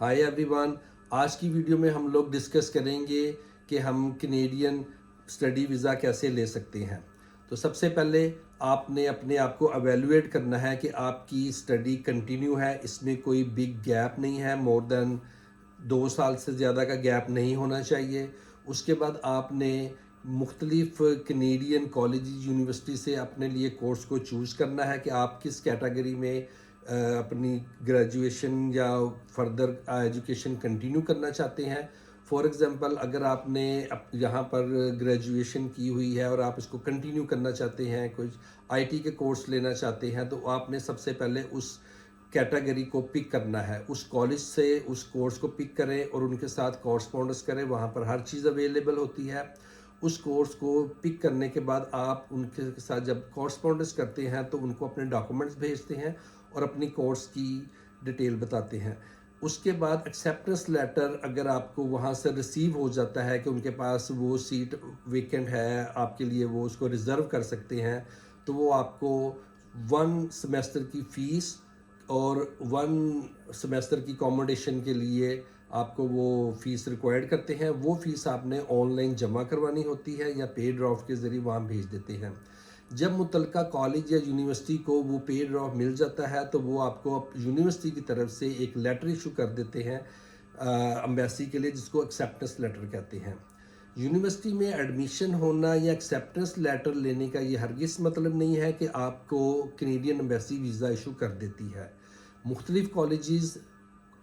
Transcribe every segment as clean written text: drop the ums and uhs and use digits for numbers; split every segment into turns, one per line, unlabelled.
Hi everyone. आज की video में हम लोग डिस्कस करेंगे कि हम कनेडियन स्टडी वीज़ा कैसे ले सकते हैं। तो सबसे पहले आपने अपने आप को एवेलुएट करना है कि आपकी स्टडी कंटिन्यू है, इसमें कोई बिग गैप नहीं है, मोर देन 2 साल से ज़्यादा का गैप नहीं होना चाहिए। उसके बाद आपने मुख्तलिफ कनेडियन कॉलेज यूनिवर्सिटी से अपने लिए कोर्स को चूज़ करना है कि आप किस कैटेगरी में अपनी ग्रेजुएशन या फर्दर एजुकेशन कंटिन्यू करना चाहते हैं। फॉर एग्ज़ाम्पल, अगर आपने यहाँ पर ग्रेजुएशन की हुई है और आप इसको कंटिन्यू करना चाहते हैं, कुछ आईटी के कोर्स लेना चाहते हैं, तो आपने सबसे पहले उस कैटेगरी को पिक करना है, उस कॉलेज से उस कोर्स को पिक करें और उनके साथ कॉरस्पॉन्डेंस करें। वहाँ पर हर चीज़ अवेलेबल होती है। उस कोर्स को पिक करने के बाद आप उनके साथ जब कॉरस्पॉन्डेंस करते हैं तो उनको अपने डॉक्यूमेंट्स भेजते हैं और अपनी कोर्स की डिटेल बताते हैं। उसके बाद एक्सेप्टेंस लेटर अगर आपको वहाँ से रिसीव हो जाता है कि उनके पास वो सीट वेकेंट है आपके लिए, वो उसको रिज़र्व कर सकते हैं, तो वो आपको 1 सेमेस्टर की फ़ीस और 1 सेमेस्टर की अकोमोडेशन के लिए आपको वो फ़ीस रिक्वायर्ड करते हैं। वो फ़ीस आपने ऑनलाइन जमा करवानी होती है या पे ड्राफ्ट के ज़रिए वहाँ भेज देते हैं। जब मुतलका कॉलेज या यूनिवर्सिटी को वो पे ड्राफ्ट मिल जाता है तो वो आपको यूनिवर्सिटी की तरफ से एक लेटर इशू कर देते हैं एम्बेसी के लिए, जिसको एक्सेप्टेंस लेटर कहते हैं। यूनिवर्सिटी में एडमिशन होना या एक्सेप्टेंस लेटर लेने का ये हरगिज़ मतलब नहीं है कि आपको कैनेडियन एम्बेसी वीज़ा इशू कर देती है। मुख्तलिफ कॉलेजेस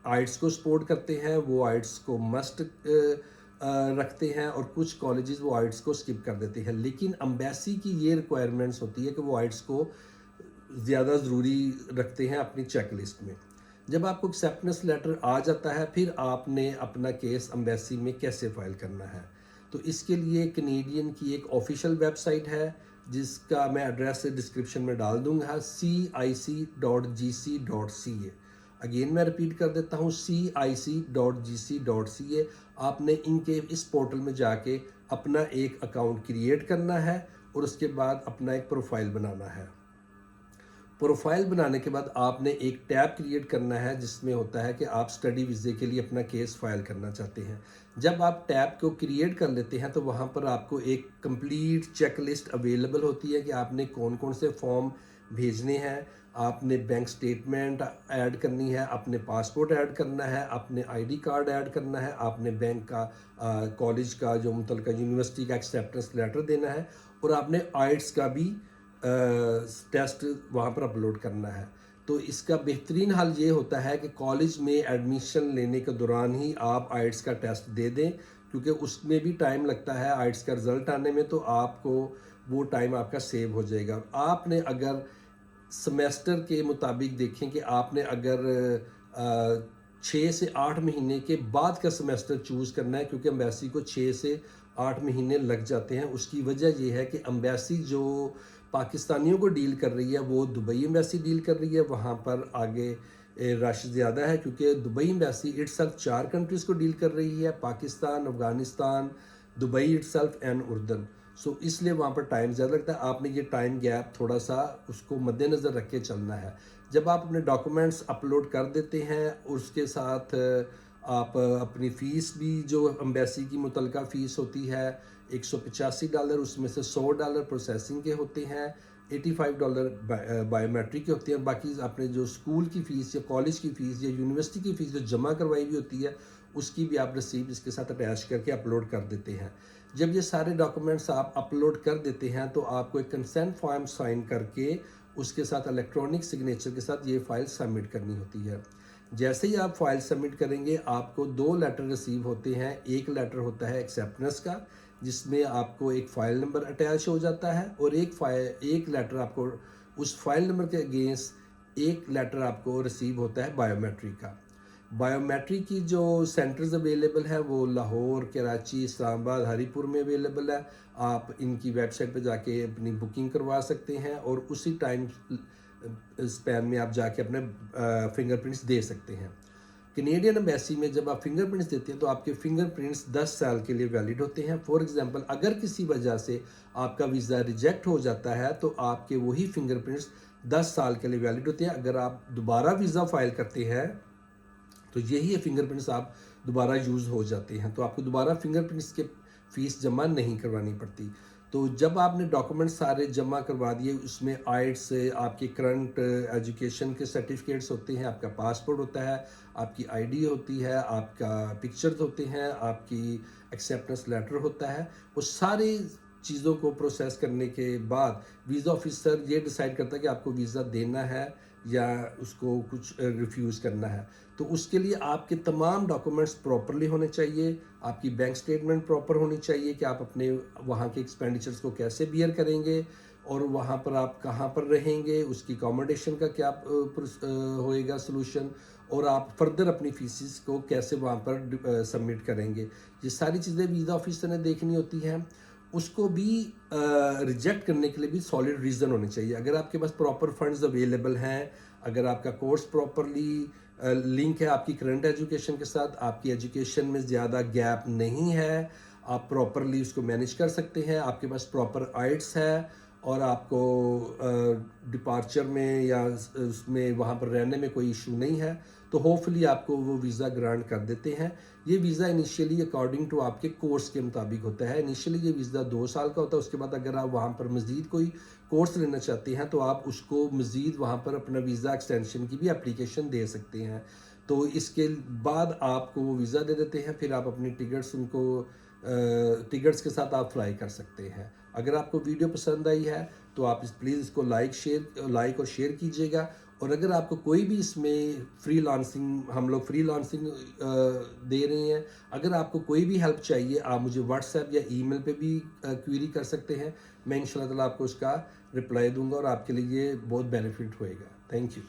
आइट्स को सपोर्ट करते हैं, वो आइट्स को मस्ट रखते हैं, और कुछ कॉलेजेस वो आइट्स को स्किप कर देते हैं। लेकिन एम्बेसी की ये रिक्वायरमेंट्स होती है कि वो आइट्स को ज़्यादा ज़रूरी रखते हैं अपनी चेक लिस्ट में। जब आपको एक्सेप्टेंस लेटर आ जाता है, फिर आपने अपना केस एम्बेसी में कैसे फ़ाइल करना है। तो इसके लिए कनेडियन की एक ऑफिशियल वेबसाइट है, जिसका मैं एड्रेस डिस्क्रिप्शन में डाल दूंगा, cic.gc.ca। अगेन मैं रिपीट कर देता हूँ, cic.gc.ca। आपने इनके इस पोर्टल में जाके अपना एक अकाउंट क्रिएट करना है और उसके बाद अपना एक प्रोफाइल बनाना है। प्रोफाइल बनाने के बाद आपने एक टैब क्रिएट करना है जिसमें होता है कि आप स्टडी वीज़े के लिए अपना केस फाइल करना चाहते हैं। जब आप टैब को क्रिएट कर लेते हैं तो वहाँ पर आपको एक कंप्लीट चेक लिस्ट अवेलेबल होती है कि आपने कौन कौन से फॉर्म भेजने हैं। आपने बैंक स्टेटमेंट ऐड करनी है, अपने पासपोर्ट ऐड करना है, अपने आईडी कार्ड ऐड करना है, आपने बैंक का कॉलेज का जो मुतलका यूनिवर्सिटी का एक्सेप्टेंस लेटर देना है, और आपने आइट्स का भी टेस्ट वहाँ पर अपलोड करना है। तो इसका बेहतरीन हल ये होता है कि कॉलेज में एडमिशन लेने के दौरान ही आप आइट्स का टेस्ट दे दें, क्योंकि उसमें भी टाइम लगता है आइट्स का रिज़ल्ट आने में, तो आपको वो टाइम आपका सेव हो जाएगा। आपने अगर सेमेस्टर के मुताबिक देखें कि आपने अगर 6 से 8 महीने के बाद का सेमेस्टर चूज़ करना है, क्योंकि एम्बेसी को 6 से 8 महीने लग जाते हैं। उसकी वजह यह है कि एम्बेसी जो पाकिस्तानियों को डील कर रही है वो दुबई एम्बेसी डील कर रही है। वहाँ पर आगे रश ज़्यादा है, क्योंकि दुबई एम्बेसी इटसेल्फ 4 कंट्रीज़ को डील कर रही है: पाकिस्तान, अफ़गानिस्तान, दुबई इटसेल्फ एंड उर्दन। सो इसलिए वहाँ पर टाइम ज़्यादा लगता है। आपने ये टाइम गैप थोड़ा सा उसको मद्देनज़र रख के चलना है। जब आप अपने डॉक्यूमेंट्स अपलोड कर देते हैं, उसके साथ आप अपनी फ़ीस भी, जो एम्बेसी की मुतलका फ़ीस होती है $185, उसमें से $100 प्रोसेसिंग के होते हैं, $85 बायोमेट्रिक के होते हैं। बाकी आपने जो स्कूल की फ़ीस या कॉलेज की फ़ीस या यूनिवर्सिटी की फ़ीस जो जमा करवाई हुई होती है, उसकी भी आप रिसीप्ट इसके साथ अटैच करके अपलोड कर देते हैं। जब ये सारे डॉक्यूमेंट्स आप अपलोड कर देते हैं तो आपको एक कंसेंट फॉर्म साइन करके उसके साथ इलेक्ट्रॉनिक सिग्नेचर के साथ ये फ़ाइल सबमिट करनी होती है। जैसे ही आप फाइल सबमिट करेंगे, आपको 2 लेटर रिसीव होते हैं। एक लेटर होता है एक्सेप्टेंस का, जिसमें आपको एक फ़ाइल नंबर अटैच हो जाता है, और एक लेटर आपको उस फाइल नंबर के अगेंस्ट एक लेटर आपको रिसीव होता है बायोमेट्रिक का। बायोमेट्रिक की जो सेंटर्स अवेलेबल है वो लाहौर, कराची, इस्लामाबाद, हरीपुर में अवेलेबल है। आप इनकी वेबसाइट पर जाके अपनी बुकिंग करवा सकते हैं और उसी टाइम स्पैन में आप जाके अपने फिंगरप्रिंट्स दे सकते हैं। कैनेडियन एम्बेसी में जब आप फिंगरप्रिंट्स देते हैं तो आपके फिंगरप्रिंट्स 10 साल के लिए वैलिड होते हैं। फॉर एग्जांपल, अगर किसी वजह से आपका वीज़ा रिजेक्ट हो जाता है तो आपके वही फिंगरप्रिंट्स 10 साल के लिए वैलिड होते हैं। अगर आप दोबारा वीज़ा फाइल करते हैं तो यही है फिंगरप्रिंट्स आप दोबारा यूज़ हो जाते हैं, तो आपको दोबारा फिंगरप्रिंट्स के फ़ीस जमा नहीं करवानी पड़ती। तो जब आपने डॉक्यूमेंट सारे जमा करवा दिए, उसमें आइट्स, आपके करंट एजुकेशन के सर्टिफिकेट्स होते हैं, आपका पासपोर्ट होता है, आपकी आईडी होती है, आपका पिक्चर्स होते हैं, आपकी एक्सेप्टेंस लेटर होता है, वो सारी चीज़ों को प्रोसेस करने के बाद वीज़ा ऑफिसर ये डिसाइड करता है कि आपको वीज़ा देना है या उसको कुछ रिफ्यूज़ करना है। तो उसके लिए आपके तमाम डॉक्यूमेंट्स प्रॉपरली होने चाहिए, आपकी बैंक स्टेटमेंट प्रॉपर होनी चाहिए कि आप अपने वहाँ के एक्सपेंडिचर्स को कैसे बियर करेंगे और वहाँ पर आप कहाँ पर रहेंगे, उसकी अकोमोडेशन का क्या होएगा सोल्यूशन, और आप फर्दर अपनी फीसिस को कैसे वहाँ पर सबमिट करेंगे। ये सारी चीज़ें वीज़ा ऑफिसर ने देखनी होती हैं। उसको भी रिजेक्ट करने के लिए भी सॉलिड रीज़न होने चाहिए। अगर आपके पास प्रॉपर फंड्स अवेलेबल हैं, अगर आपका कोर्स प्रॉपरली लिंक है आपकी करंट एजुकेशन के साथ, आपकी एजुकेशन में ज़्यादा गैप नहीं है, आप प्रॉपरली उसको मैनेज कर सकते हैं, आपके पास प्रॉपर आइट्स है और आपको डिपार्चर में या उसमें वहाँ पर रहने में कोई इशू नहीं है, तो होपफुली आपको वो वीज़ा ग्रांट कर देते हैं। ये वीज़ा इनिशियली अकॉर्डिंग टू आपके कोर्स के मुताबिक होता है। इनिशियली ये वीज़ा 2 साल का होता है, उसके बाद अगर आप वहाँ पर मज़ीद कोई कोर्स लेना चाहते हैं तो आप उसको मज़ीद वहाँ पर अपना वीज़ा एक्सटेंशन की भी एप्लीकेशन दे सकते हैं। तो इसके बाद आपको वो वीज़ा दे देते हैं, फिर आप अपनी टिकट्स उनको टिकट्स के साथ आप फ्लाई कर सकते हैं। अगर आपको वीडियो पसंद आई है तो आप प्लीज़ इसको लाइक और शेयर कीजिएगा, और अगर आपको कोई भी इसमें हम लोग फ्रीलांसिंग दे रहे हैं, अगर आपको कोई भी हेल्प चाहिए आप मुझे व्हाट्सएप या ईमेल पे भी क्वेरी कर सकते हैं। मैं इंशाल्लाह ताला आपको उसका रिप्लाई दूंगा और आपके लिए बहुत बेनिफिट होएगा। Thank you.